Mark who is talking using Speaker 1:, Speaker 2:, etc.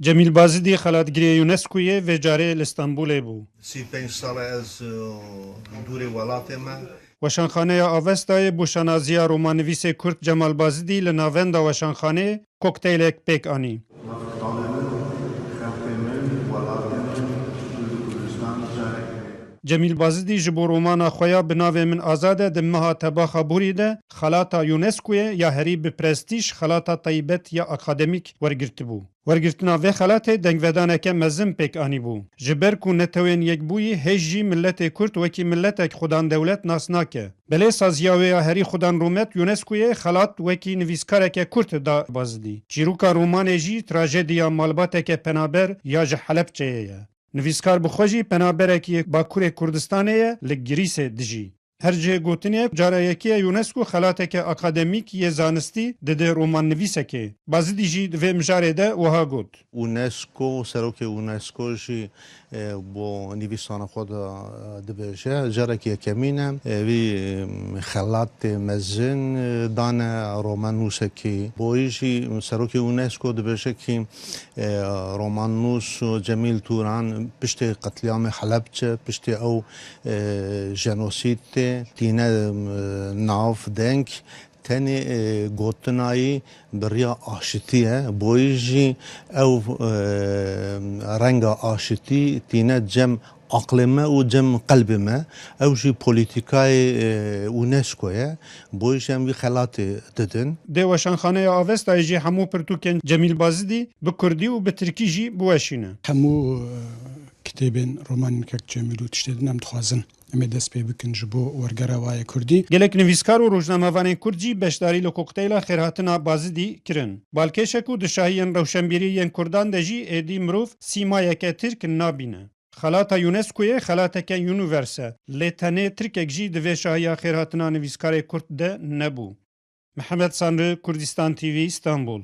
Speaker 1: جمیل بازدی خلاتگری یونسکویه و جاره لستانبول بو.
Speaker 2: 35 سال از دور ولات ما
Speaker 1: وشانخانه آوستای بوشانازیا رومانویس کرد جمال بازدی لناوند وشانخانه کوکتیلک پیک آنی. جمیل بازدی جبو رومانا خویا بناوه من آزاده دمها تباخا بوریده خلاتا یونسکویه یا هری بپرستیش خلاتا طیبت یا اکادمیک ورگرت بو. ورگرتنا و خلاته دنگودانکه مزم پیک آنی بو. جبر کو نتوین یک بوی هجی ملت کرد وکی ملت خودان دولت ناسناکه. بله سازیاوه یا هری خودان رومت یونسکویه خلات وکی نویسکارک کرد دا بازدی. چیروکا رومان جی تراژدیا مالباتک پنابر یا جحلب چیه. نویسکار بخوجی پنابرکی باکور کردستانه لگریس دجی. هر جه گوتنه جاره یکی یونسکو خلاتک اکادمیک یه زانستی ده رومان نویسه که بازی دیجی دوی مجاره ده وها گوت.
Speaker 2: اونسکو سروک اونسکو جی با نویسان خود دبیجه جاره که کمینه وی خلات مزن دانه رومان نوسه که بایجی سروک اونسکو دبیجه که رومان نوس جمیل توران پشت قتلیام حلب چه پشت او جنوسید تینه ناف دنگ تنی گوتنایی بریا آشتیه بویجی او رنگ آشتی تینه جم عقل ما و جم قلب ما او جی پولیتیکای اونسکوه بویجی هم خلات ددن
Speaker 1: ده وشانخانه آوستا جی همو پرتوکن جمیل بازدی به کردی و به ترکی جی بوشینه
Speaker 3: همو کتابین رومان که جمیل و تشتیدن هم تخوازن امی دست پی بکن جبو ورگراوای کردی
Speaker 1: گلک نویسکار و روزنامه‌وان کردجی بشداری لکوکتیلا خیرهاتنا بازدی کرن. بالکشکو دشاهین روشنبیریین کردان دجی ایدی مروف سیمایک ترک نابینه. خلاتا یونسکوی خلاتک یونیورسه لیتنه ترکک جی دوی شاهیا خیرهاتنا نویسکار کرد ده نبو. محمد سانرو، کردستان تیوی، استانبول.